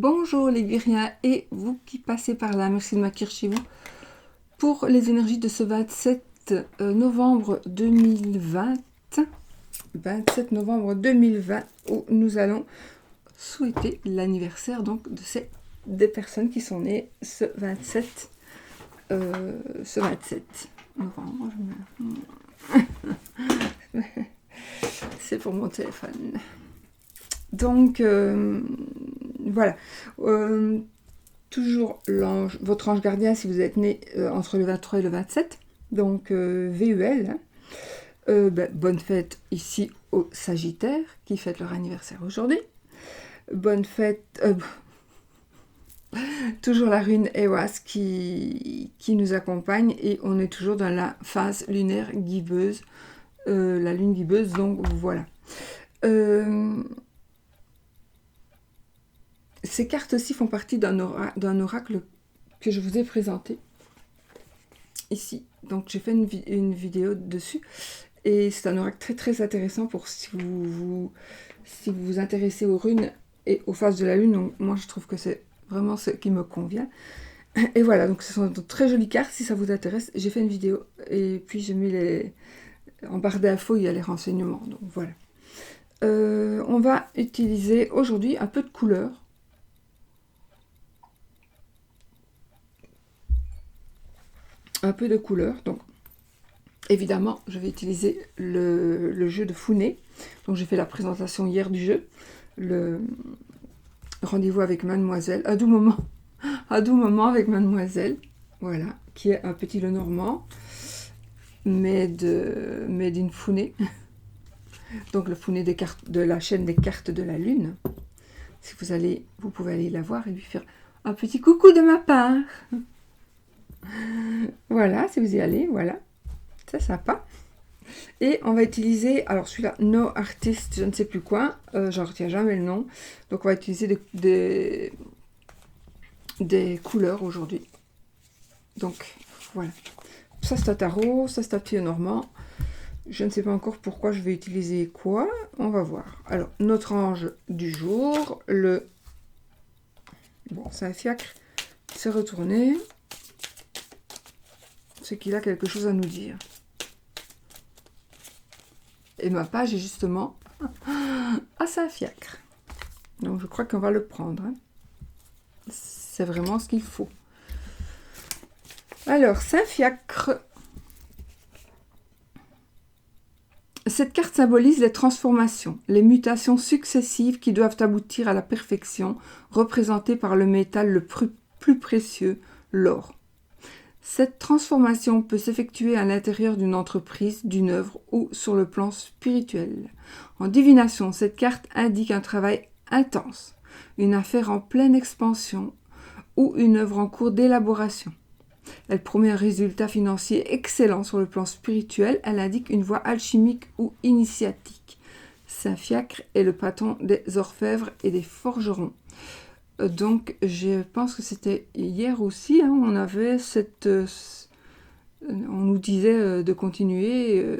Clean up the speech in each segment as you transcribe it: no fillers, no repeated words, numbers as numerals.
Bonjour les Guériens et vous qui passez par là, merci de m'accueillir chez vous pour les énergies de ce 27 novembre 2020, 27 novembre 2020 où nous allons souhaiter l'anniversaire donc des personnes qui sont nées ce 27 novembre. C'est pour mon téléphone. Donc, voilà. Toujours votre ange gardien si vous êtes né entre le 23 et le 27. Donc, VUL. Bonne fête ici aux Sagittaires qui fêtent leur anniversaire aujourd'hui. Bonne fête. Toujours la rune Ewas qui nous accompagne et on est toujours dans la phase lunaire guibeuse. La lune guibeuse, donc voilà. Ces cartes aussi font partie d'un oracle que je vous ai présenté ici. Donc j'ai fait une vidéo dessus et c'est un oracle très très intéressant pour si vous vous intéressez aux runes et aux phases de la lune. Donc moi je trouve que c'est vraiment ce qui me convient. Et voilà, donc ce sont de très jolies cartes si ça vous intéresse. J'ai fait une vidéo et puis j'ai mis en barre d'infos, il y a les renseignements. Donc voilà. On va utiliser aujourd'hui un peu de couleur. Un peu de couleur, donc évidemment je vais utiliser le jeu de Founé. Donc j'ai fait la présentation hier du jeu, le rendez-vous avec Mademoiselle, un doux moment avec Mademoiselle, voilà, qui est un petit Lenormand, mais d'une Founé. Donc le Founé des cartes de la chaîne des cartes de la lune. Si vous pouvez aller la voir et lui faire un petit coucou de ma part. Voilà, si vous y allez, voilà, c'est sympa. Et on va utiliser, alors celui-là, No Artist, je ne sais plus quoi, j'en retiens jamais le nom. Donc on va utiliser des couleurs aujourd'hui. Donc voilà, ça c'est un tarot, ça c'est un pied normand. Je ne sais pas encore pourquoi je vais utiliser quoi, on va voir. Alors, notre ange du jour, bon, c'est un fiacre, c'est retourné. C'est qu'il a quelque chose à nous dire. Et ma page est justement à Saint-Fiacre. Donc je crois qu'on va le prendre. Hein. C'est vraiment ce qu'il faut. Alors, Saint-Fiacre. Cette carte symbolise les transformations, les mutations successives qui doivent aboutir à la perfection, représentées par le métal le plus précieux, l'or. Cette transformation peut s'effectuer à l'intérieur d'une entreprise, d'une œuvre ou sur le plan spirituel. En divination, cette carte indique un travail intense, une affaire en pleine expansion ou une œuvre en cours d'élaboration. Elle promet un résultat financier excellent sur le plan spirituel. Elle indique une voie alchimique ou initiatique. Saint-Fiacre est le patron des orfèvres et des forgerons. Donc, je pense que c'était hier aussi, hein, on avait on nous disait de continuer.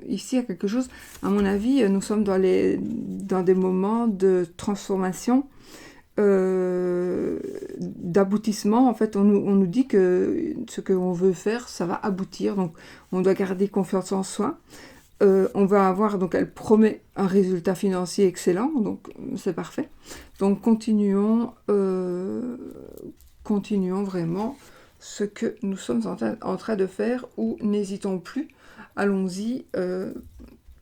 Ici, il y a quelque chose. À mon avis, nous sommes dans des moments de transformation, d'aboutissement. En fait, on nous dit que ce qu'on veut faire, ça va aboutir. Donc, on doit garder confiance en soi. On va avoir, donc elle promet un résultat financier excellent, donc c'est parfait. Donc continuons vraiment ce que nous sommes en train de faire, ou n'hésitons plus, allons-y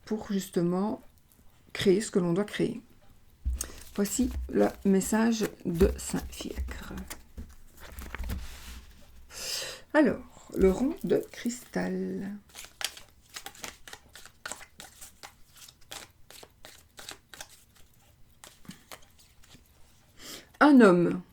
pour justement créer ce que l'on doit créer. Voici le message de Saint-Fiacre. Alors, le rond de cristal. Un homme,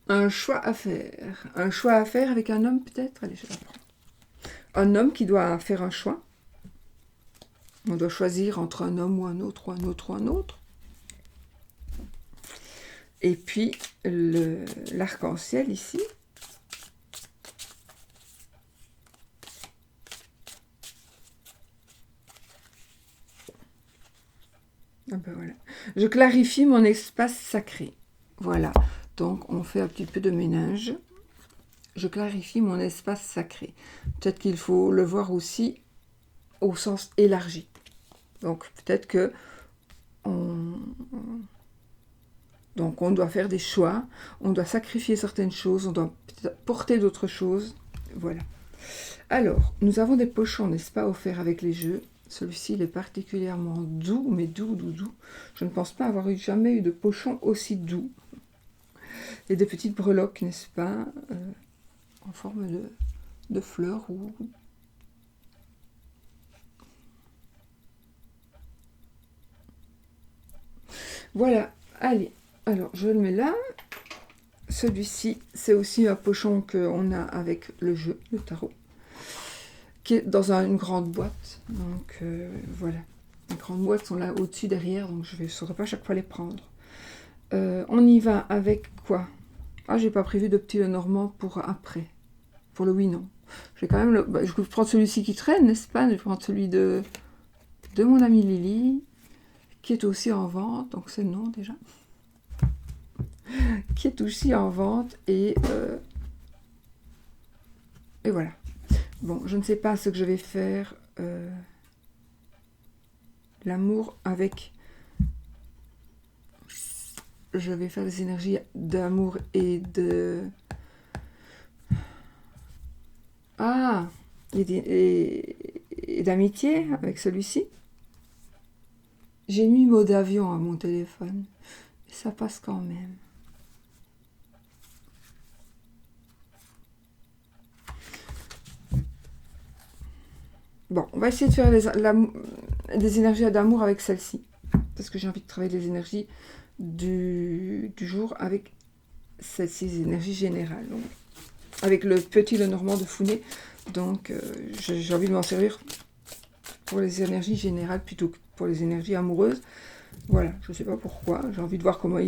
un choix à faire avec un homme peut-être, allez je la prends. Un homme qui doit faire un choix, on doit choisir entre un homme ou un autre, ou un autre, ou un autre. Et puis l'arc-en-ciel ici. Ah ben voilà. Je clarifie mon espace sacré. Voilà. Donc, on fait un petit peu de ménage. Je clarifie mon espace sacré. Peut-être qu'il faut le voir aussi au sens élargi. Donc, peut-être que on doit faire des choix, on doit sacrifier certaines choses, on doit porter d'autres choses. Voilà. Alors, nous avons des pochons, n'est-ce pas, offerts avec les jeux. Celui-ci, il est particulièrement doux, mais doux, doux, doux. Je ne pense pas avoir jamais eu de pochon aussi doux. Et des petites breloques, n'est-ce pas, en forme de fleurs ou... Voilà, allez. Alors, je le mets là. Celui-ci, c'est aussi un pochon qu'on a avec le jeu, le tarot, qui est dans une grande boîte. Donc, voilà. Les grandes boîtes sont là au-dessus, derrière, donc je ne saurais pas à chaque fois les prendre. On y va avec quoi? Ah, j'ai pas prévu de petit Lenormand pour après. Pour le oui, non. J'ai quand même je vais prendre celui-ci qui traîne, n'est-ce pas? Je vais prendre celui de mon amie Lily, qui est aussi en vente, donc c'est le nom déjà. Qui est aussi en vente, et voilà. Bon, je ne sais pas ce que je vais faire. L'amour avec... Je vais faire des énergies d'amour et de... Ah, et d'amitié avec celui-ci. J'ai mis mot d'avion à mon téléphone. Mais ça passe quand même. Bon, on va essayer de faire des énergies d'amour avec celle-ci. Parce que j'ai envie de travailler les énergies du jour avec celle-ci, les énergies générales. Donc, avec le petit Lenormand de Founé. Donc, j'ai envie de m'en servir pour les énergies générales plutôt que pour les énergies amoureuses. Voilà, je ne sais pas pourquoi. J'ai envie de voir comment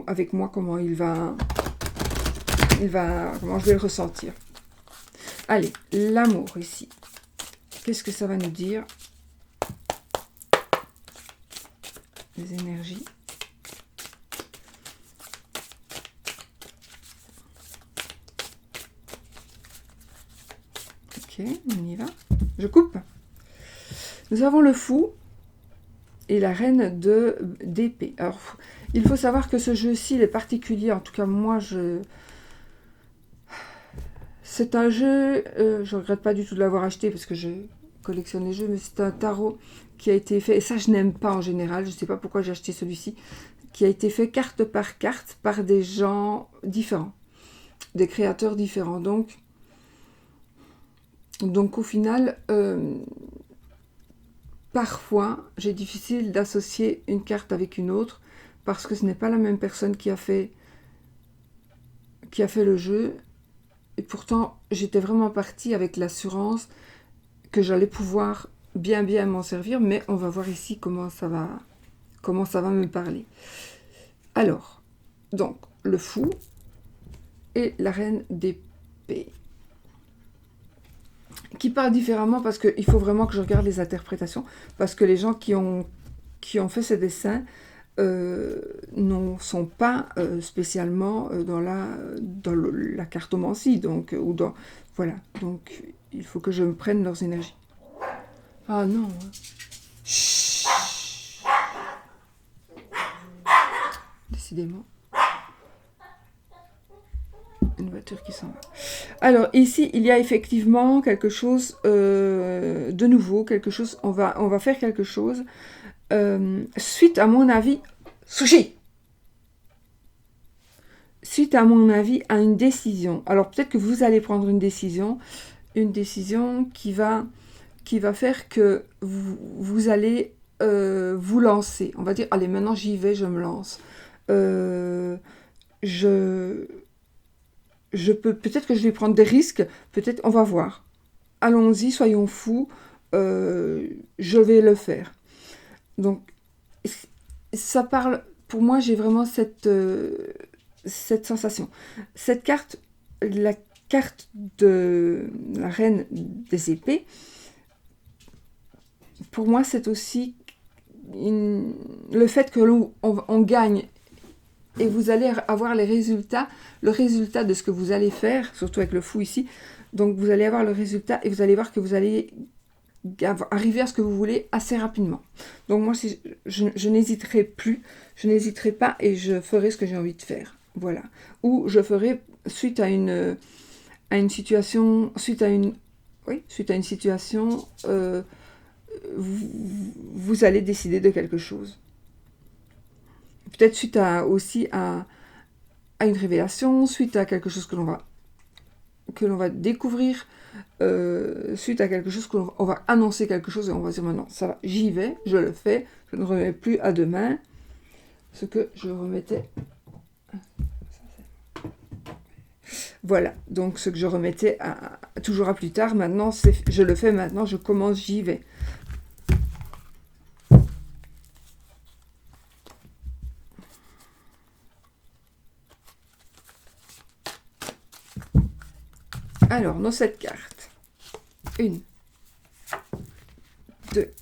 avec moi, comment comment je vais le ressentir. Allez, l'amour ici. Qu'est-ce que ça va nous dire? Les énergies. Ok, on y va. Je coupe. Nous avons le fou et la reine d'épée. Alors, il faut savoir que ce jeu-ci, il est particulier. En tout cas, moi, c'est un jeu, je ne regrette pas du tout de l'avoir acheté parce que je collectionne les jeux, mais c'est un tarot qui a été fait, et ça je n'aime pas en général, je ne sais pas pourquoi j'ai acheté celui-ci, qui a été fait carte par des gens différents, des créateurs différents. Donc au final, parfois, j'ai difficile d'associer une carte avec une autre parce que ce n'est pas la même personne qui a fait le jeu. Et pourtant, j'étais vraiment partie avec l'assurance que j'allais pouvoir bien m'en servir, mais on va voir ici comment ça va me parler. Alors, donc, le fou et la reine d'épée, qui parlent différemment parce qu'il faut vraiment que je regarde les interprétations, parce que les gens qui ont fait ces dessins ne sont pas spécialement dans la cartomancie, donc, voilà, donc il faut que je me prenne leurs énergies. Ah non. Chut. Décidément. Une voiture qui s'en va. Alors ici, il y a effectivement quelque chose de nouveau, quelque chose. On va faire quelque chose suite à mon avis, sushi. Suite à mon avis à une décision. Alors peut-être que vous allez prendre une décision qui va faire que vous allez vous lancer. On va dire, allez, maintenant j'y vais, je me lance. Peut-être que je vais prendre des risques, peut-être, on va voir. Allons-y, soyons fous, je vais le faire. Donc, ça parle, pour moi, j'ai vraiment cette sensation. Cette carte, la carte de la reine des épées, pour moi, c'est aussi le fait que on gagne et vous allez avoir le résultat de ce que vous allez faire, surtout avec le fou ici. Donc vous allez avoir le résultat et vous allez voir que vous allez arriver à ce que vous voulez assez rapidement. Donc moi, je n'hésiterai plus, je n'hésiterai pas et je ferai ce que j'ai envie de faire. Voilà. Ou je ferai suite à une situation, suite à une situation, vous allez décider de quelque chose. Peut-être suite aussi à une révélation, suite à quelque chose que l'on va découvrir, suite à quelque chose qu'on va annoncer quelque chose et on va dire maintenant ça va, j'y vais, je le fais, je ne remets plus à demain ce que je remettais. Voilà, donc ce que je remettais toujours à plus tard, maintenant je le fais maintenant, je commence, j'y vais. Alors, nos 7 cartes. 1, 2,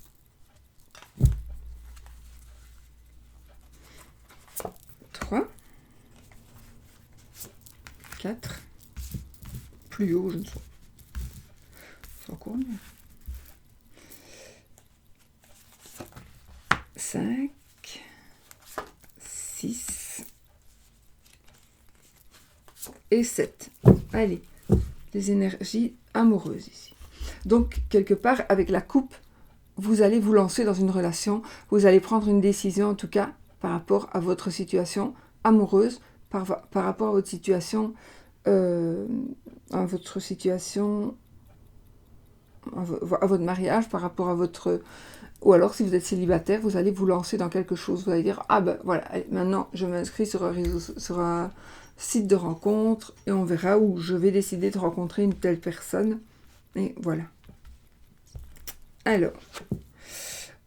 3, 4, plus haut, je ne sais pas. C'est encore mieux. 5, 6 et 7. Allez, les énergies amoureuses ici. Donc, quelque part, avec la coupe, vous allez vous lancer dans une relation, vous allez prendre une décision, en tout cas, par rapport à votre situation amoureuse, par rapport à votre situation, à votre mariage, par rapport à votre... Ou alors, si vous êtes célibataire, vous allez vous lancer dans quelque chose. Vous allez dire, ah ben voilà, allez, maintenant je m'inscris sur un site de rencontre et on verra où je vais décider de rencontrer une telle personne. Et voilà. Alors,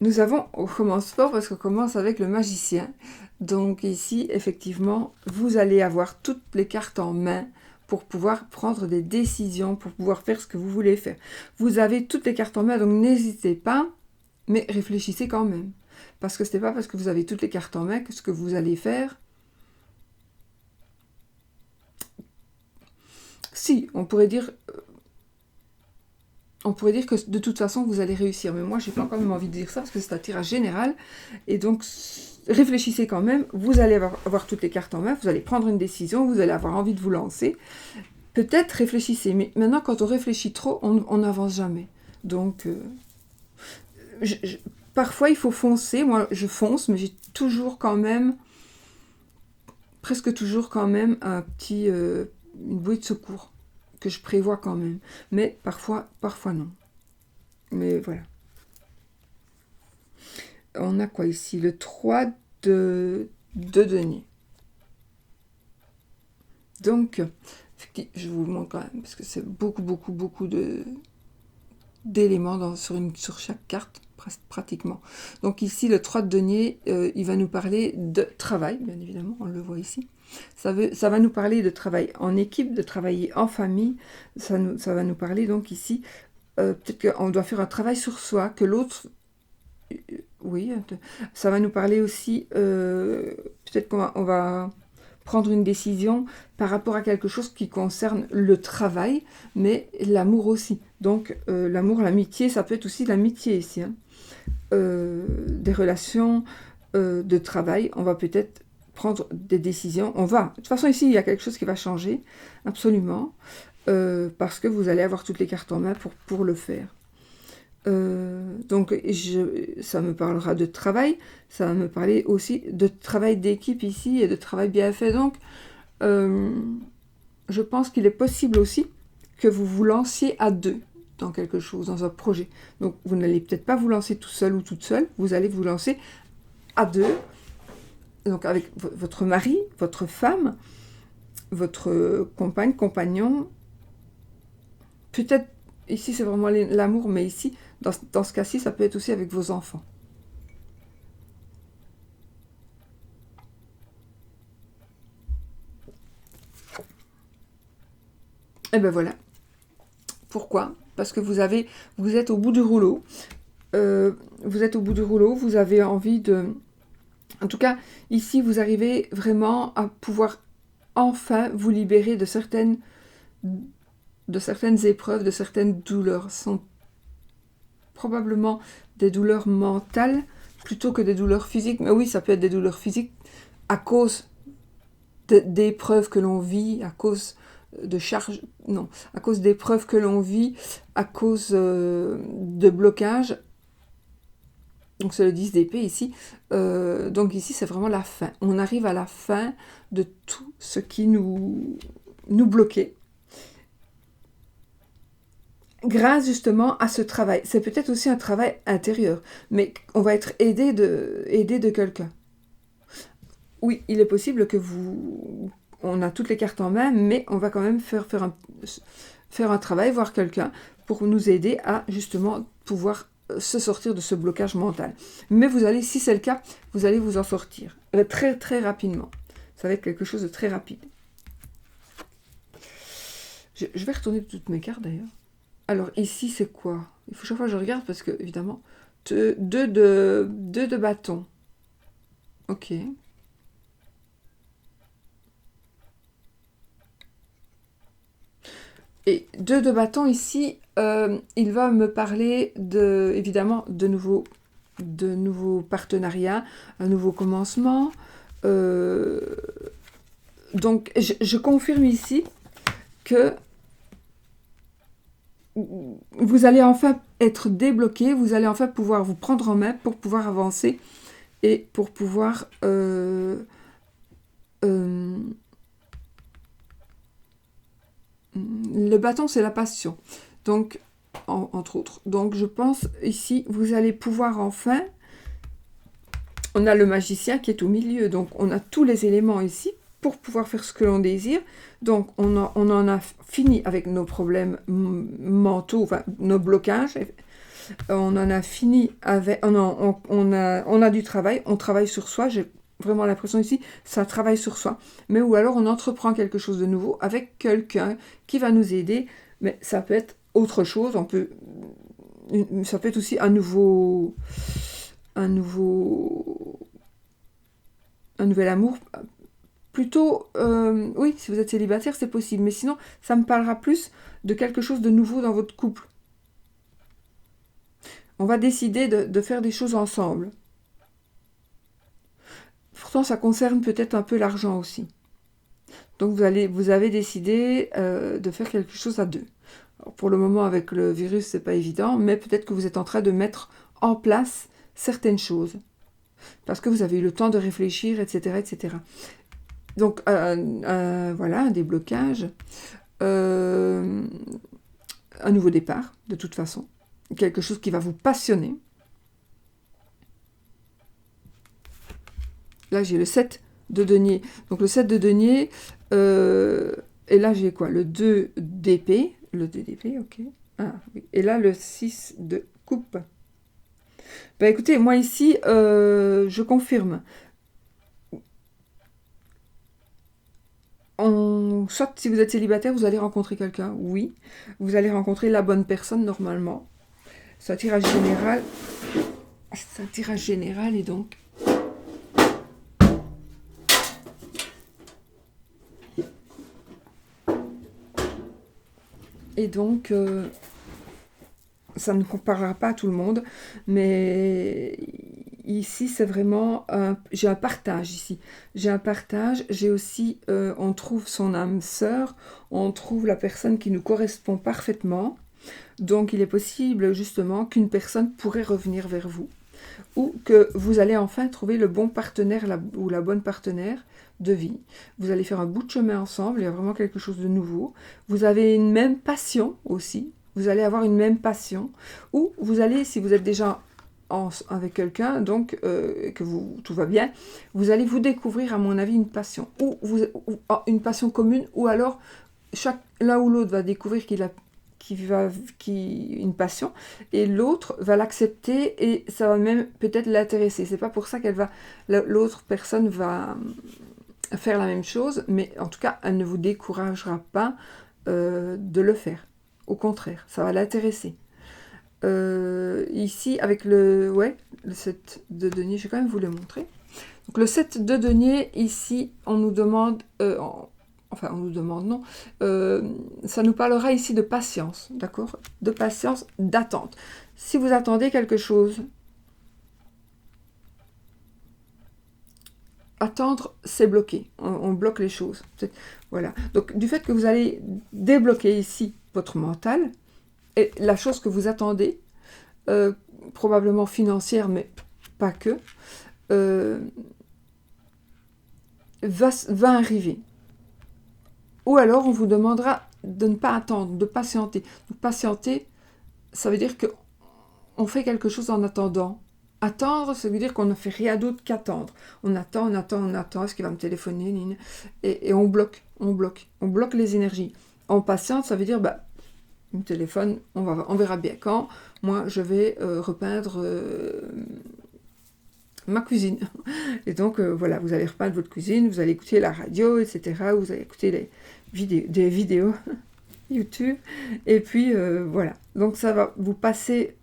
on commence fort parce qu'on commence avec le magicien. Donc ici, effectivement, vous allez avoir toutes les cartes en main pour pouvoir prendre des décisions, pour pouvoir faire ce que vous voulez faire. Vous avez toutes les cartes en main, donc n'hésitez pas, mais réfléchissez quand même. Parce que ce n'est pas parce que vous avez toutes les cartes en main que ce que vous allez faire... Si, on pourrait dire que de toute façon, vous allez réussir. Mais moi, je n'ai pas quand même envie de dire ça, parce que c'est un tirage général. Et donc, réfléchissez quand même. Vous allez avoir toutes les cartes en main, vous allez prendre une décision, vous allez avoir envie de vous lancer. Peut-être réfléchissez. Mais maintenant, quand on réfléchit trop, on n'avance jamais. Donc, parfois, il faut foncer. Moi, je fonce, mais j'ai toujours quand même, presque toujours quand même, une bouée de secours que je prévois quand même. Mais parfois non. Mais voilà. On a quoi ici? Le 3 de denier. Donc, je vous le montre quand même, parce que c'est beaucoup d'éléments sur chaque carte, pratiquement. Donc ici, le 3 de denier, il va nous parler de travail, bien évidemment, on le voit ici. Ça va nous parler de travail en équipe, de travailler en famille. Ça va nous parler donc ici, peut-être qu'on doit faire un travail sur soi, que l'autre... oui, ça va nous parler aussi, peut-être qu'on va prendre une décision par rapport à quelque chose qui concerne le travail, mais l'amour aussi. Donc l'amour, l'amitié, ça peut être aussi l'amitié ici. Hein. Des relations de travail, on va peut-être prendre des décisions. De toute façon, ici, il y a quelque chose qui va changer, absolument, parce que vous allez avoir toutes les cartes en main pour le faire. Donc, ça me parlera de travail, ça va me parler aussi de travail d'équipe ici et de travail bien fait. Donc, je pense qu'il est possible aussi que vous vous lanciez à deux dans quelque chose, dans un projet. Donc, vous n'allez peut-être pas vous lancer tout seul ou toute seule, vous allez vous lancer à deux, donc avec votre mari, votre femme, votre compagne, compagnon. Peut-être, ici c'est vraiment l'amour, mais ici, dans ce cas-ci, ça peut être aussi avec vos enfants. Et ben voilà. Pourquoi? Parce que vous êtes au bout du rouleau. vous êtes au bout du rouleau, vous avez envie de... En tout cas, ici, vous arrivez vraiment à pouvoir enfin vous libérer de certaines épreuves, de certaines douleurs. Ce sont probablement des douleurs mentales plutôt que des douleurs physiques. Mais oui, ça peut être des douleurs physiques à cause d'épreuves que l'on vit, à cause de charges, non, à cause d'épreuves que l'on vit, à cause de blocages. Donc c'est le 10 d'épée ici. Donc ici, c'est vraiment la fin. On arrive à la fin de tout ce qui nous bloquait. Grâce justement à ce travail. C'est peut-être aussi un travail intérieur, mais on va être aidé de quelqu'un. Oui, il est possible que on a toutes les cartes en main, mais on va quand même faire un travail, voir quelqu'un, pour nous aider à justement pouvoir se sortir de ce blocage mental. Mais vous allez, si c'est le cas, vous allez vous en sortir très très rapidement. Ça va être quelque chose de très rapide. Je vais retourner toutes mes cartes d'ailleurs. Alors ici c'est quoi? Il faut chaque fois que je regarde parce que évidemment, deux de bâtons. Ok. Et 2 de bâton ici, il va me parler évidemment de nouveaux partenariats, un nouveau commencement. Donc je confirme ici que vous allez enfin être débloqué, vous allez enfin pouvoir vous prendre en main pour pouvoir avancer et pour pouvoir le bâton, c'est la passion. Donc, entre autres. Donc, je pense, ici, vous allez pouvoir enfin... On a le magicien qui est au milieu. Donc, on a tous les éléments ici pour pouvoir faire ce que l'on désire. Donc, on en a fini avec nos problèmes mentaux, enfin, nos blocages. On en a fini avec... On a du travail. On travaille sur soi. J'ai vraiment l'impression ici, ça travaille sur soi. Mais ou alors on entreprend quelque chose de nouveau avec quelqu'un qui va nous aider. Mais ça peut être autre chose. Ça peut être aussi un nouvel amour. Plutôt, oui, si vous êtes célibataire, c'est possible. Mais sinon, ça me parlera plus de quelque chose de nouveau dans votre couple. On va décider de faire des choses ensemble. Pourtant, ça concerne peut-être un peu l'argent aussi. Donc, vous avez décidé de faire quelque chose à deux. Alors, pour le moment, avec le virus, c'est pas évident, mais peut-être que vous êtes en train de mettre en place certaines choses. Parce que vous avez eu le temps de réfléchir, etc., etc. Donc, voilà, un déblocage. Un nouveau départ, de toute façon. Quelque chose qui va vous passionner. Là, j'ai le 7 de denier. Donc, le 7 de denier, et là, j'ai quoi? Le 2 d'épée. Le 2 d'épée, ok. Ah, oui. Et là, le 6 de coupe. Ben, écoutez, moi, ici, je confirme. Soit, si vous êtes célibataire, vous allez rencontrer quelqu'un, oui. Vous allez rencontrer la bonne personne, normalement. C'est un tirage général. C'est un tirage général, et donc... Et donc, ça ne comparera pas à tout le monde, mais ici, c'est vraiment... j'ai un partage ici. J'ai un partage, j'ai aussi... on trouve son âme sœur, on trouve la personne qui nous correspond parfaitement. Donc, il est possible, justement, qu'une personne pourrait revenir vers vous. Ou que vous allez enfin trouver le bon partenaire ou la bonne partenaire de vie. Vous allez faire un bout de chemin ensemble, il y a vraiment quelque chose de nouveau. Vous avez une même passion aussi, vous allez avoir une même passion. Ou vous allez, si vous êtes déjà avec quelqu'un, donc que tout va bien, vous allez vous découvrir, à mon avis, une passion. Ou une passion commune, ou alors l'un ou l'autre va découvrir une passion, et l'autre va l'accepter et ça va même peut-être l'intéresser. C'est pas pour ça l'autre personne va faire la même chose, mais en tout cas, elle ne vous découragera pas de le faire. Au contraire, ça va l'intéresser. Ici, avec le 7 de denier, je vais quand même vous le montrer. Donc le 7 de denier, ici, on nous demande, enfin on nous demande, non, ça nous parlera ici de patience, d'accord? De patience, d'attente. Si vous attendez quelque chose, attendre, c'est bloquer. On bloque les choses. Voilà. Donc du fait que vous allez débloquer ici votre mental, et la chose que vous attendez, probablement financière, mais pas que, va arriver. Ou alors on vous demandera de ne pas attendre, de patienter. Donc patienter, ça veut dire qu'on fait quelque chose en attendant. Attendre, ça veut dire qu'on ne fait rien d'autre qu'attendre. On attend, on attend, on attend, est-ce qu'il va me téléphoner, et on bloque, on bloque les énergies. On patiente, ça veut dire, il me téléphone, on verra bien quand. Moi, je vais repeindre ma cuisine. Et donc, voilà, vous allez repeindre votre cuisine, vous allez écouter la radio, etc. Vous allez écouter des vidéos YouTube. Et puis, voilà. Donc, ça va vous passer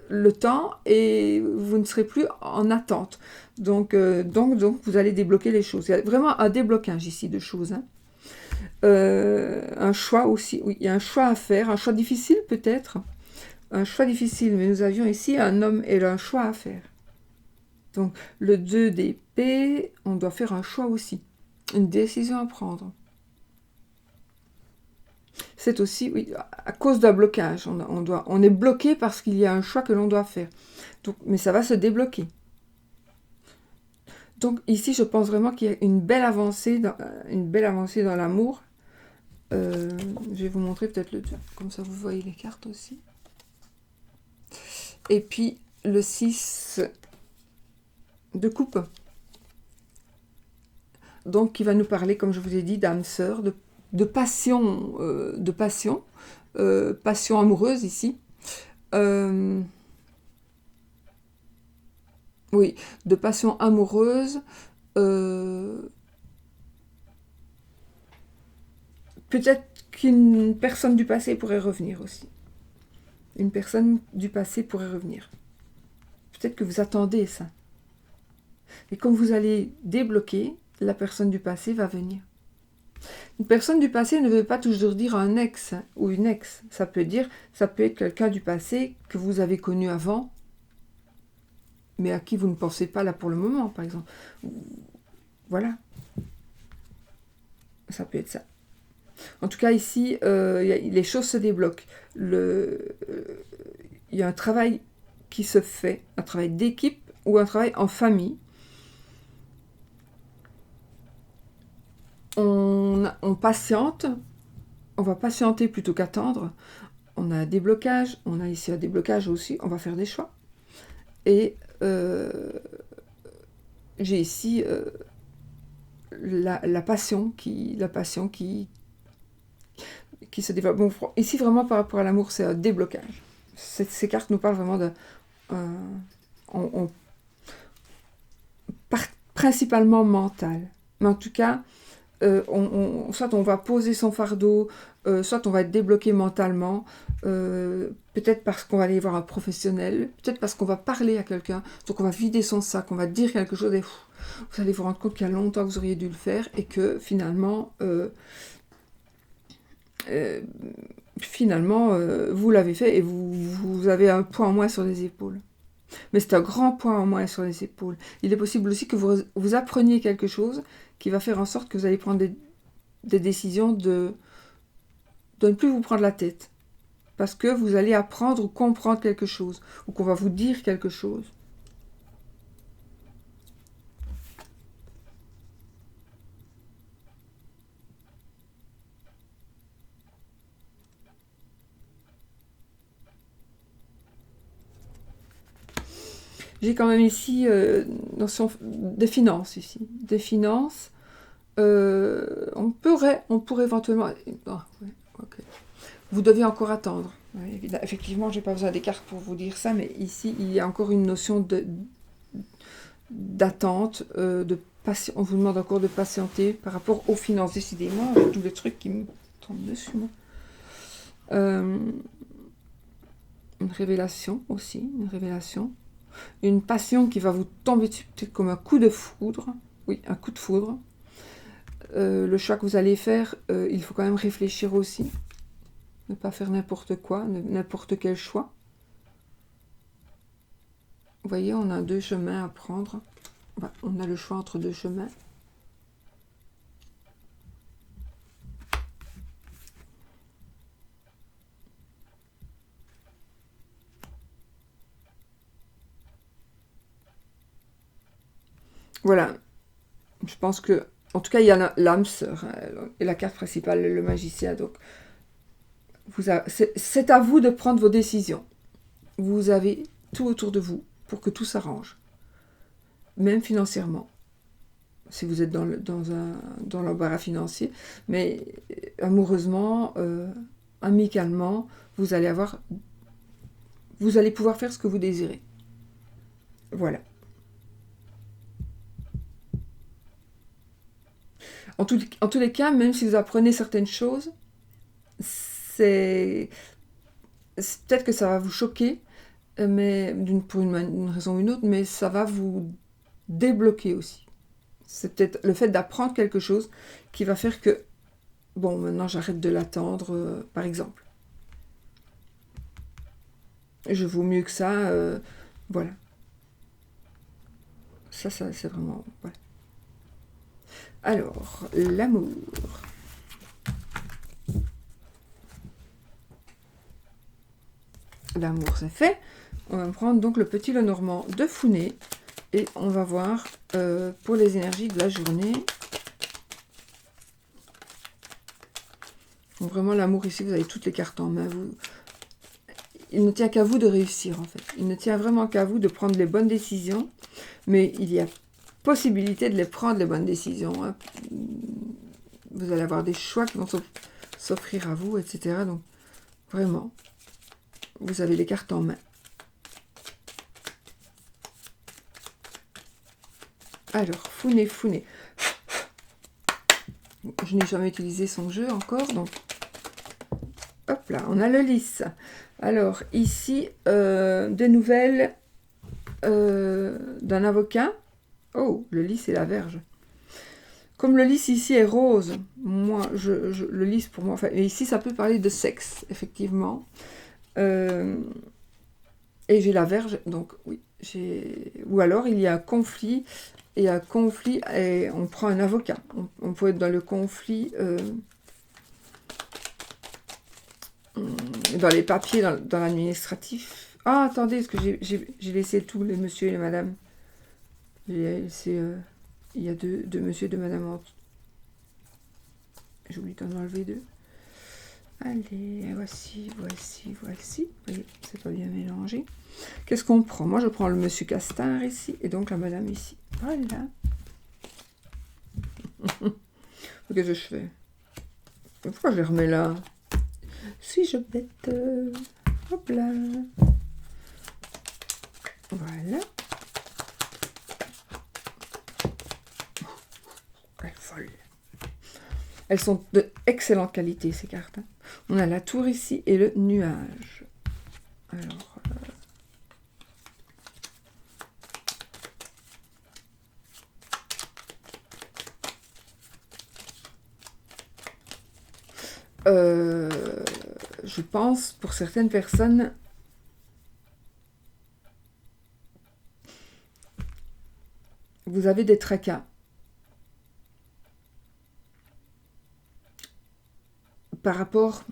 le temps et vous ne serez plus en attente. Donc vous allez débloquer les choses. Il y a vraiment un déblocage ici de choses. Hein. Un choix aussi. Oui, il y a un choix à faire. Un choix difficile peut-être. Un choix difficile. Mais nous avions ici un homme et un choix à faire. Donc, le 2 d'épée, on doit faire un choix aussi. Une décision à prendre. C'est aussi, oui, à cause d'un blocage. On est bloqué parce qu'il y a un choix que l'on doit faire. Donc, mais ça va se débloquer. Donc, ici, je pense vraiment qu'il y a une belle avancée dans l'amour. Je vais vous montrer peut-être le 2. Comme ça, vous voyez les cartes aussi. Et puis, le 6 de coupe. Donc, qui va nous parler, comme je vous ai dit, d'âme sœur, de passion, passion amoureuse ici. Oui, de passion amoureuse. Peut-être qu'une personne du passé pourrait revenir aussi. Une personne du passé pourrait revenir. Peut-être que vous attendez ça. Et quand vous allez débloquer, la personne du passé va venir. Une personne du passé ne veut pas toujours dire un ex ou une ex. Ça peut être quelqu'un du passé que vous avez connu avant, mais à qui vous ne pensez pas là pour le moment, par exemple. Voilà. Ça peut être ça. En tout cas, ici, les choses se débloquent. Il y a un travail qui se fait, un travail d'équipe ou un travail en famille. On patiente, on va patienter plutôt qu'attendre. On a un déblocage, on a ici un déblocage aussi, on va faire des choix. Et j'ai ici la passion qui se développe. Bon, ici, vraiment, par rapport à l'amour, c'est un déblocage. Ces cartes nous parlent vraiment de... principalement mental. Mais en tout cas, soit on va poser son fardeau, soit on va être débloqué mentalement, peut-être parce qu'on va aller voir un professionnel, peut-être parce qu'on va parler à quelqu'un, donc on va vider son sac, on va dire quelque chose et vous allez vous rendre compte qu'il y a longtemps que vous auriez dû le faire et que finalement, vous l'avez fait et vous avez un poids en moins sur les épaules. Mais c'est un grand poids en moins sur les épaules. Il est possible aussi que vous appreniez quelque chose qui va faire en sorte que vous allez prendre des décisions de ne plus vous prendre la tête. Parce que vous allez apprendre ou comprendre quelque chose, ou qu'on va vous dire quelque chose. J'ai quand même ici notion des finances ici. Des finances. On pourrait éventuellement... Ah, ouais, okay. Vous devez encore attendre. Oui, effectivement, je n'ai pas besoin des cartes pour vous dire ça, mais ici, il y a encore une notion d'attente, de patience. On vous demande encore de patienter par rapport aux finances. Décidément, avec tous les trucs qui me tombent dessus, moi. une révélation aussi, une révélation. Une passion qui va vous tomber dessus, peut-être comme un coup de foudre. Oui, un coup de foudre. Le choix que vous allez faire, il faut quand même réfléchir aussi. Ne pas faire n'importe quoi, n'importe quel choix. Vous voyez, on a 2 chemins à prendre. Enfin, on a le choix entre 2 chemins. Voilà. Je pense que, en tout cas, il y a l'âme sœur et la carte principale, le magicien. Donc, c'est à vous de prendre vos décisions. Vous avez tout autour de vous pour que tout s'arrange. Même financièrement. Si vous êtes dans l'embarras financier. Mais amoureusement, amicalement, vous allez pouvoir faire ce que vous désirez. Voilà. En tous les cas, même si vous apprenez certaines choses, c'est peut-être que ça va vous choquer, mais pour une raison ou une autre, mais ça va vous débloquer aussi. C'est peut-être le fait d'apprendre quelque chose qui va faire que, bon, maintenant j'arrête de l'attendre, par exemple. Je vaux mieux que ça, voilà. Ça c'est vraiment... Voilà. Alors, l'amour. L'amour, c'est fait. On va prendre donc le petit Lenormand de Founé. Et on va voir pour les énergies de la journée. Donc vraiment, l'amour ici, vous avez toutes les cartes en main. Il ne tient qu'à vous de réussir, en fait. Il ne tient vraiment qu'à vous de prendre les bonnes décisions. Mais il y a possibilité de les prendre, les bonnes décisions. Hein. Vous allez avoir des choix qui vont s'offrir à vous, etc. Donc, vraiment, vous avez les cartes en main. Alors, Founé. Je n'ai jamais utilisé son jeu encore, donc... Hop là, on a le lys. Alors, ici, des nouvelles d'un avocat. Oh, le lys et la verge. Comme le lys ici est rose, moi, le lys pour moi... Enfin, ici, ça peut parler de sexe, effectivement. Et j'ai la verge, donc oui. Ou alors, il y a un conflit... Et un conflit, et on prend un avocat. On peut être dans le conflit, dans les papiers, dans l'administratif. Ah, attendez, parce que j'ai laissé tous les monsieur et les madame. Il y a deux monsieur et deux madame. J'ai oublié d'en enlever 2. Allez, voici. Vous voyez, c'est pas bien mélangé. Qu'est-ce qu'on prend? Moi, je prends le monsieur Castard ici, et donc la madame ici. Voilà. Qu'est-ce que je fais? Pourquoi je les remets là? Suis-je bête? Hop là. Voilà. Elle est folle. Elles sont de excellente qualité, ces cartes. On a la tour ici et le nuage. Alors... je pense, pour certaines personnes, vous avez des tracas. Par rapport...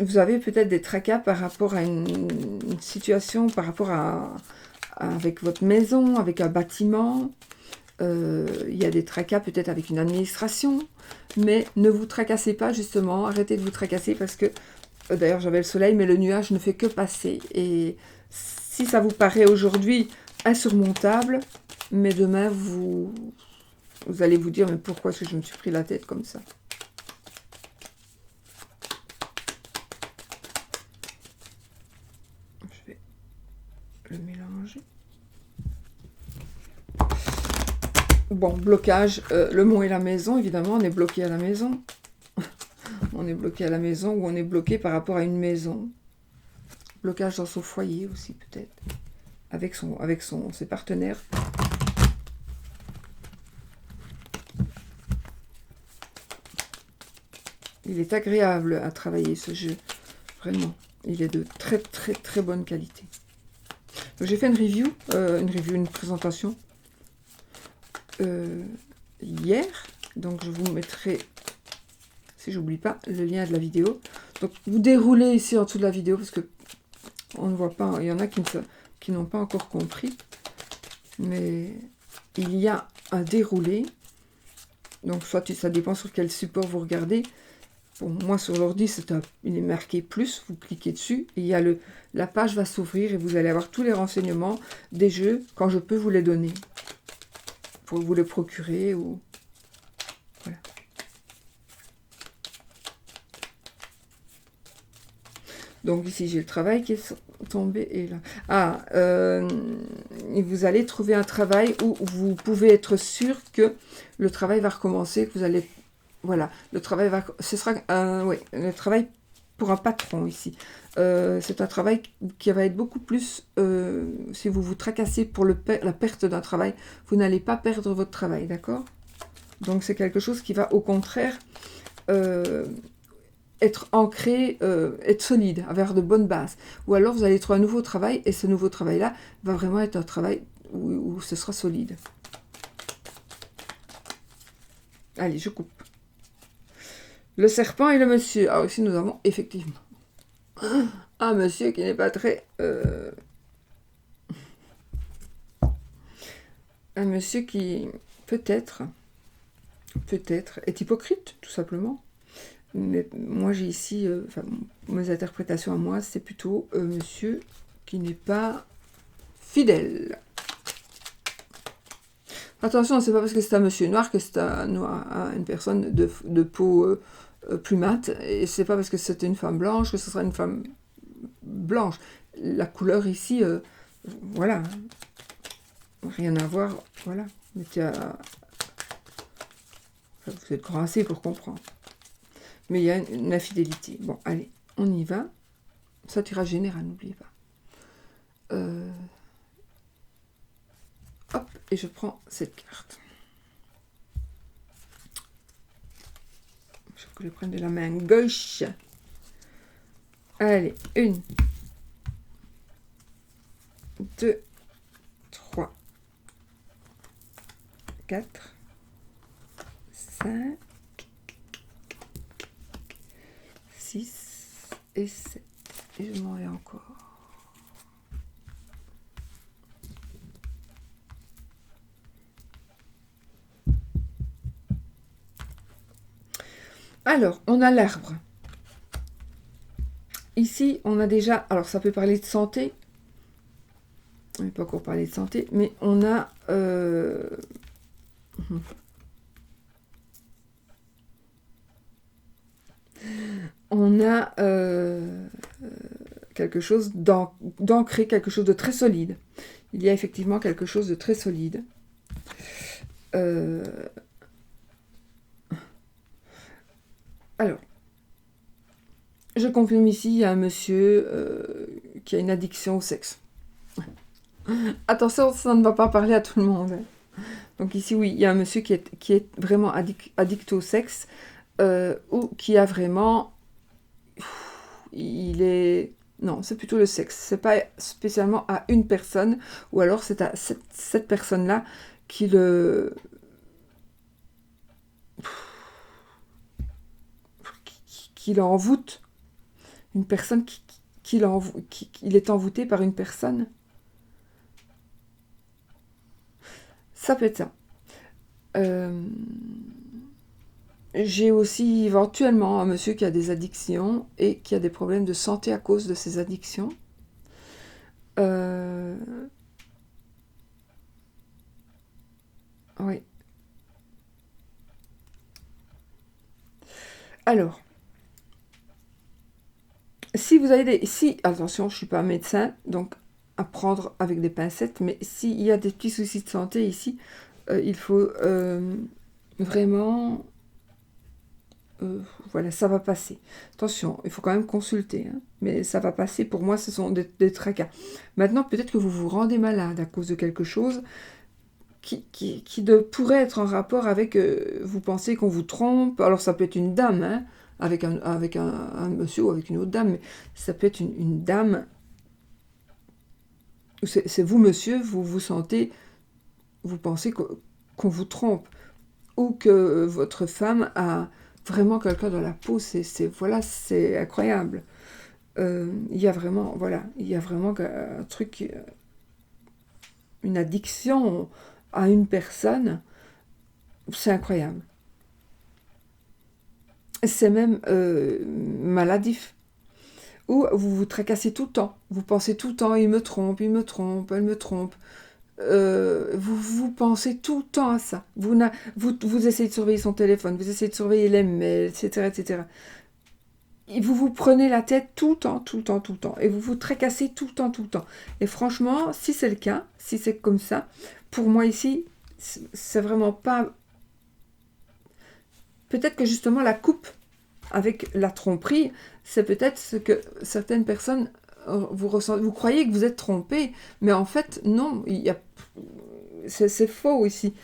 Vous avez peut-être des tracas par rapport à une situation, par rapport avec votre maison, avec un bâtiment. Il y a des tracas peut-être avec une administration, mais ne vous tracassez pas justement, arrêtez de vous tracasser parce que, d'ailleurs j'avais le soleil, mais le nuage ne fait que passer. Et si ça vous paraît aujourd'hui insurmontable, mais demain vous allez vous dire, mais pourquoi est-ce que je me suis pris la tête comme ça? Je vais le mélanger. Bon, blocage, le mot est la maison, évidemment, on est bloqué à la maison. On est bloqué à la maison ou on est bloqué par rapport à une maison. Blocage dans son foyer aussi, peut-être. Avec ses partenaires. Il est agréable à travailler, ce jeu. Vraiment. Il est de très, très, très bonne qualité. J'ai fait une présentation hier. Donc, je vous mettrai, si j'oublie pas, le lien de la vidéo. Donc, vous déroulez ici en dessous de la vidéo, parce que on ne voit pas, il y en a qui n'ont pas encore compris. Mais il y a un déroulé. Donc, soit ça dépend sur quel support vous regardez. Pour moi, sur l'ordi, il est marqué plus. Vous cliquez dessus et il y a la page va s'ouvrir et vous allez avoir tous les renseignements des jeux quand je peux vous les donner. Pour vous les procurer ou... Voilà. Donc ici, j'ai le travail qui est tombé et là. Ah, et vous allez trouver un travail où vous pouvez être sûr que le travail va recommencer, que vous allez... Voilà, le travail va... Ce sera le travail pour un patron ici. C'est un travail qui va être beaucoup plus... si vous vous tracassez pour la perte d'un travail, vous n'allez pas perdre votre travail, d'accord? Donc c'est quelque chose qui va au contraire être ancré, être solide, avoir de bonnes bases. Ou alors vous allez trouver un nouveau travail et ce nouveau travail-là va vraiment être un travail où ce sera solide. Allez, je coupe. Le serpent et le monsieur. Ah, aussi, nous avons effectivement un monsieur qui n'est pas très... un monsieur qui, peut-être, est hypocrite, tout simplement. Mais moi, j'ai ici... mes interprétations à moi, c'est plutôt un monsieur qui n'est pas fidèle. Attention, c'est pas parce que c'est un monsieur noir que c'est une personne de peau... plus mate, et c'est pas parce que c'est une femme blanche que ce sera une femme blanche. La couleur ici, voilà, rien à voir, voilà. Mais vous êtes grand assez pour comprendre. Mais il y a une infidélité. Bon, allez, on y va. Ça, tirage général, n'oubliez pas. Hop, et je prends cette carte. Je le prenne de la main gauche. Allez, 1, 2, 3, 4, 5, 6 et 7. Et je m'en vais encore. Alors, on a l'arbre. Ici, on a déjà... Alors, ça peut parler de santé. On n'a pas encore parlé de santé, mais on a... on a quelque chose d'ancré, quelque chose de très solide. Il y a effectivement quelque chose de très solide. Alors, je confirme ici, il y a un monsieur qui a une addiction au sexe. Attention, ça ne va pas parler à tout le monde. Donc ici, oui, il y a un monsieur qui est vraiment addict au sexe, ou qui a vraiment... Il est... Non, c'est plutôt le sexe. C'est pas spécialement à une personne, ou alors c'est à cette personne-là qui le... qui l'envoûte. Une personne qui est envoûté par une personne. Ça peut être ça. J'ai aussi éventuellement un monsieur qui a des addictions et qui a des problèmes de santé à cause de ses addictions. Oui. Alors, si vous avez attention, je ne suis pas médecin, donc à prendre avec des pincettes, mais s'il y a des petits soucis de santé ici, Il faut vraiment... voilà, ça va passer. Attention, il faut quand même consulter, hein, mais ça va passer. Pour moi, ce sont des tracas. Maintenant, peut-être que vous vous rendez malade à cause de quelque chose qui pourrait être en rapport avec... vous pensez qu'on vous trompe. Alors, ça peut être une dame, hein, avec un monsieur ou avec une autre dame, mais ça peut être une dame. C'est vous, monsieur, vous vous sentez... Vous pensez qu'on vous trompe. Ou que votre femme a vraiment quelqu'un dans la peau, voilà, c'est incroyable. Il y a vraiment, voilà, il y a vraiment un truc, une addiction à une personne, c'est incroyable. C'est même maladif. Ou vous vous tracassez tout le temps, vous pensez tout le temps, il me trompe, elle me trompe. Vous pensez tout le temps à ça. Vous essayez de surveiller son téléphone, vous essayez de surveiller les mails, etc., etc. Et vous prenez la tête tout le temps, tout le temps, tout le temps. Et vous vous tracassez tout le temps, tout le temps. Et franchement, si c'est le cas, si c'est comme ça, pour moi ici, c'est vraiment pas... Peut-être que justement la coupe avec la tromperie, c'est peut-être ce que certaines personnes vous ressentez. Vous croyez que vous êtes trompé, mais en fait, non, c'est faux ici.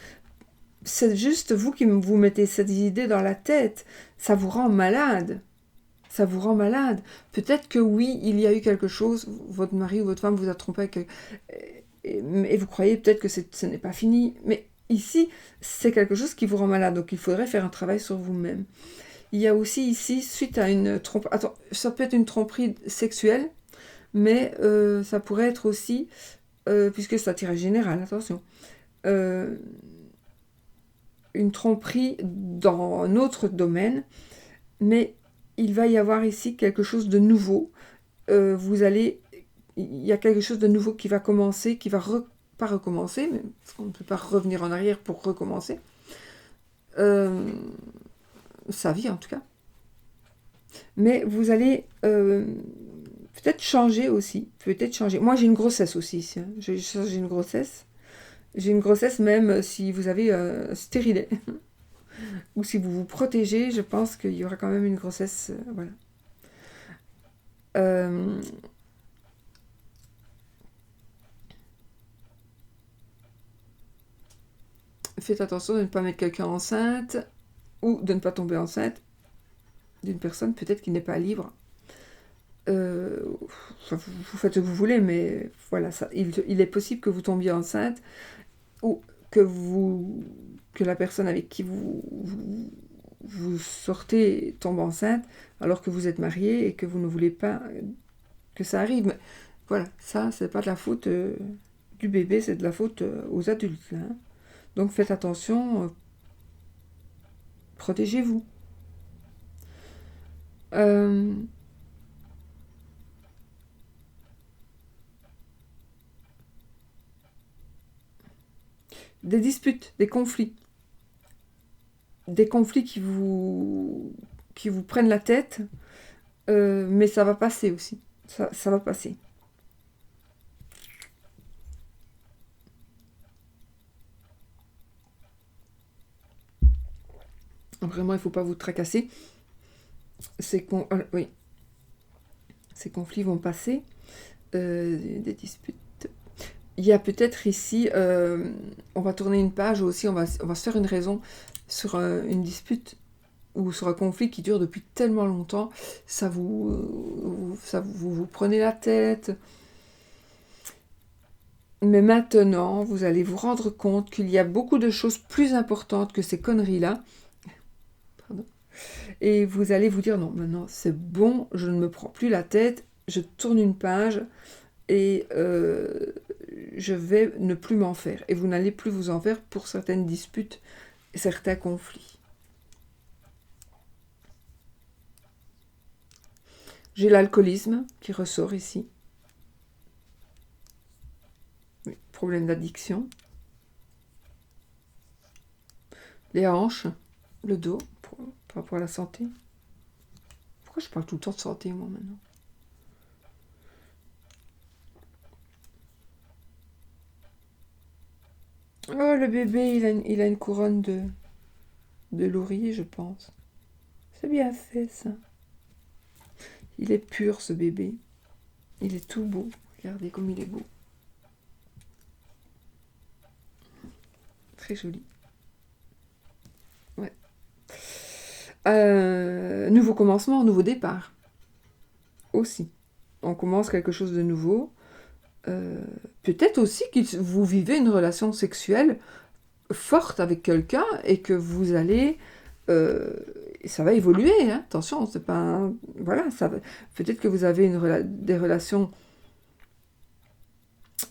C'est juste vous qui vous mettez cette idée dans la tête. Ça vous rend malade. Ça vous rend malade. Peut-être que oui, il y a eu quelque chose, votre mari ou votre femme vous a trompé, et vous croyez peut-être que ce n'est pas fini. Mais ici, c'est quelque chose qui vous rend malade. Donc il faudrait faire un travail sur vous-même. Il y a aussi ici, suite à une tromperie... Attends, ça peut être une tromperie sexuelle, mais ça pourrait être aussi, puisque c'est un tirage général, attention, une tromperie dans un autre domaine, mais il va y avoir ici quelque chose de nouveau. Il y a quelque chose de nouveau qui va commencer, qui va pas recommencer, mais parce qu'on ne peut pas revenir en arrière pour recommencer. Sa vie en tout cas. Mais vous allez peut-être changer aussi, peut-être changer. Moi j'ai une grossesse aussi ici, hein. J'ai une grossesse. J'ai une grossesse même si vous avez stérilet. Ou si vous vous protégez, je pense qu'il y aura quand même une grossesse. Voilà. Faites attention de ne pas mettre quelqu'un enceinte ou de ne pas tomber enceinte d'une personne peut-être qui n'est pas libre. Vous faites ce que vous voulez, mais voilà, il est possible que vous tombiez enceinte ou que la personne avec qui vous sortez tombe enceinte alors que vous êtes marié et que vous ne voulez pas que ça arrive. Mais voilà, ça, c'est pas de la faute du bébé, c'est de la faute aux adultes. Là, hein. Donc faites attention, protégez-vous. Des disputes, des conflits qui vous prennent la tête, mais ça va passer aussi. Ça va passer. Vraiment, il ne faut pas vous tracasser. Oui. Ces conflits vont passer. Des disputes. Il y a peut-être ici, on va tourner une page aussi, on va se faire une raison sur une dispute ou sur un conflit qui dure depuis tellement longtemps, vous prenez la tête. Mais maintenant, vous allez vous rendre compte qu'il y a beaucoup de choses plus importantes que ces conneries-là. Pardon. Et vous allez vous dire, non, maintenant c'est bon, je ne me prends plus la tête, je tourne une page et je vais ne plus m'en faire. Et vous n'allez plus vous en faire pour certaines disputes et certains conflits. J'ai l'alcoolisme qui ressort ici. Oui, problème d'addiction. Les hanches, le dos, par rapport à la santé. Pourquoi je parle tout le temps de santé, moi, maintenant ? Oh, le bébé, il a une couronne de laurier, je pense. C'est bien fait, ça. Il est pur, ce bébé. Il est tout beau. Regardez comme il est beau. Très joli. Ouais. Nouveau commencement, nouveau départ. Aussi. On commence quelque chose de nouveau. Peut-être aussi que vous vivez une relation sexuelle forte avec quelqu'un et que vous allez... ça va évoluer, hein. Attention, c'est pas... Voilà, peut-être que vous avez des relations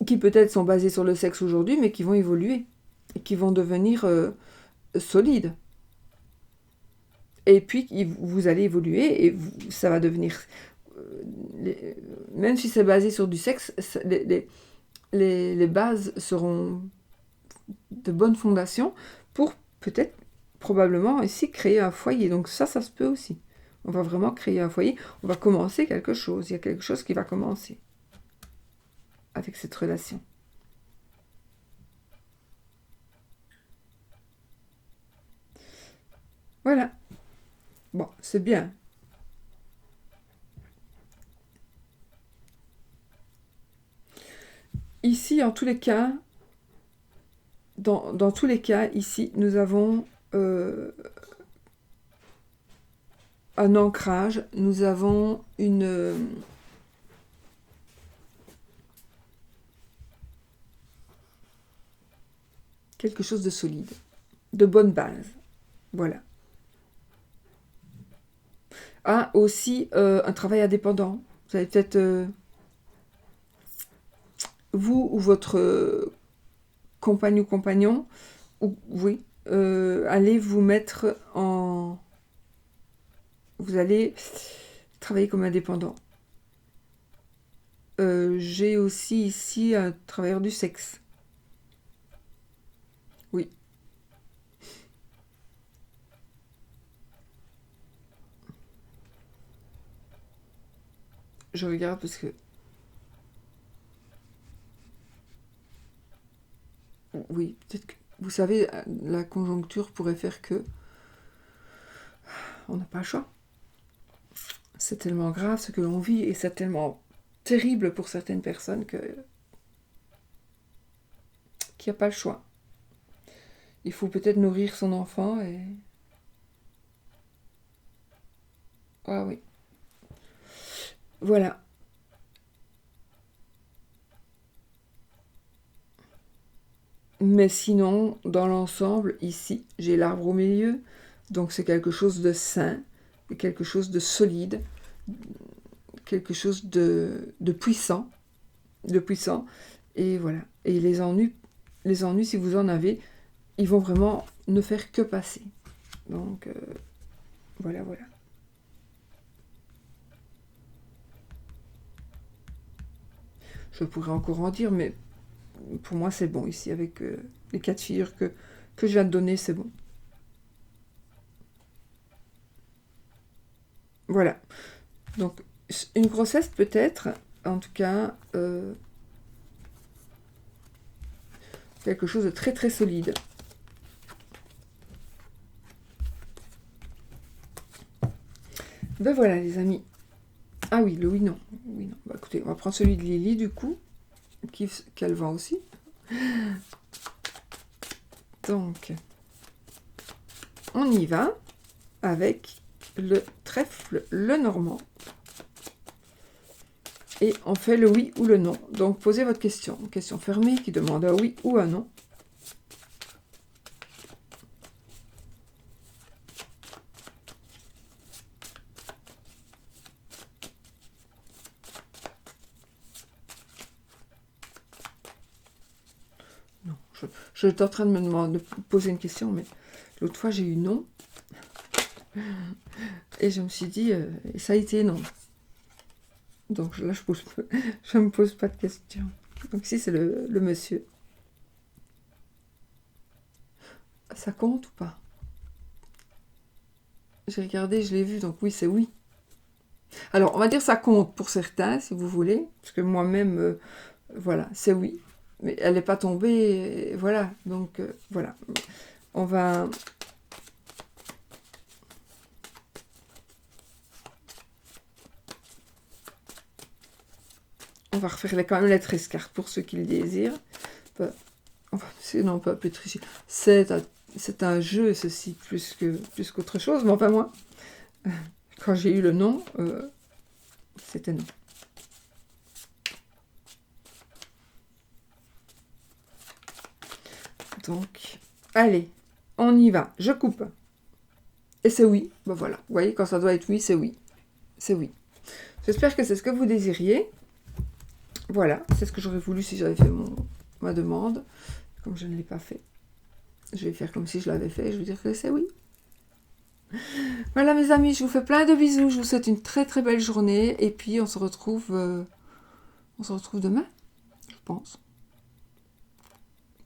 qui peut-être sont basées sur le sexe aujourd'hui, mais qui vont évoluer et qui vont devenir solides. Et puis, vous allez évoluer et ça va devenir... même si c'est basé sur du sexe, les bases seront de bonnes fondations pour peut-être, probablement ici, créer un foyer. Donc ça se peut aussi. On va vraiment créer un foyer. On va commencer quelque chose. Il y a quelque chose qui va commencer avec cette relation. Voilà. Bon, c'est bien. Ici, en tous les cas, dans tous les cas, ici, nous avons un ancrage, nous avons quelque chose de solide, de bonne base. Voilà. Ah, aussi, un travail indépendant. Vous avez peut-être, vous ou votre compagne ou compagnon, ou, oui, allez vous mettre en... Vous allez travailler comme indépendant. J'ai aussi ici un travailleur du sexe. Oui. Je regarde parce que... Oui, peut-être que... Vous savez, la conjoncture pourrait faire que... On n'a pas le choix. C'est tellement grave ce que l'on vit et c'est tellement terrible pour certaines personnes qu'il n'y a pas le choix. Il faut peut-être nourrir son enfant et... Ah oui. Voilà. Mais sinon, dans l'ensemble, ici, j'ai l'arbre au milieu. Donc c'est quelque chose de sain, quelque chose de solide, quelque chose de puissant. De puissant. Et voilà. Et les ennuis, si vous en avez, ils vont vraiment ne faire que passer. Donc, voilà, voilà. Je pourrais encore en dire, mais pour moi, c'est bon ici, avec les cas de figure que je viens de donner, c'est bon. Voilà. Donc, une grossesse peut-être, en tout cas, quelque chose de très très solide. Ben voilà, les amis. Ah oui, le oui, non. Oui, non. Bah, écoutez, on va prendre celui de Lily, du coup, qu'elle vend aussi. Donc, on y va avec le trèfle le normand. Et on fait le oui ou le non. Donc, posez votre question. Une question fermée qui demande un oui ou un non. Non, je suis en train de poser une question, mais l'autre fois, j'ai eu non. Et je me suis dit, ça a été non. Donc là, je me pose pas de questions. Donc ici, c'est le monsieur. Ça compte ou pas? J'ai regardé, je l'ai vu, donc oui, c'est oui. Alors, on va dire ça compte pour certains, si vous voulez, parce que moi-même, voilà, c'est oui. mais elle n'est pas tombée, et voilà. Donc, voilà. On va... On va refaire quand même les 13 cartes pour ceux qui le désirent. Sinon, on peut plus tricher. C'est un jeu, ceci, plus qu'autre chose. Mais enfin, moi, quand j'ai eu le nom, c'était non. Donc, allez, on y va. Je coupe. Et c'est oui. Ben voilà. Vous voyez, quand ça doit être oui, c'est oui. C'est oui. J'espère que c'est ce que vous désiriez. Voilà, c'est ce que j'aurais voulu si j'avais fait ma demande. Comme je ne l'ai pas fait, je vais faire comme si je l'avais fait. Je vais dire que c'est oui. Voilà mes amis, je vous fais plein de bisous. Je vous souhaite une très très belle journée. Et puis on se retrouve demain, je pense.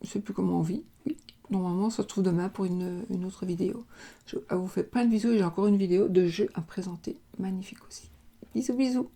Je ne sais plus comment on vit. Oui, normalement on se retrouve demain pour une autre vidéo. Je vous fais plein de bisous et j'ai encore une vidéo de jeu à présenter. Magnifique aussi. Bisous bisous.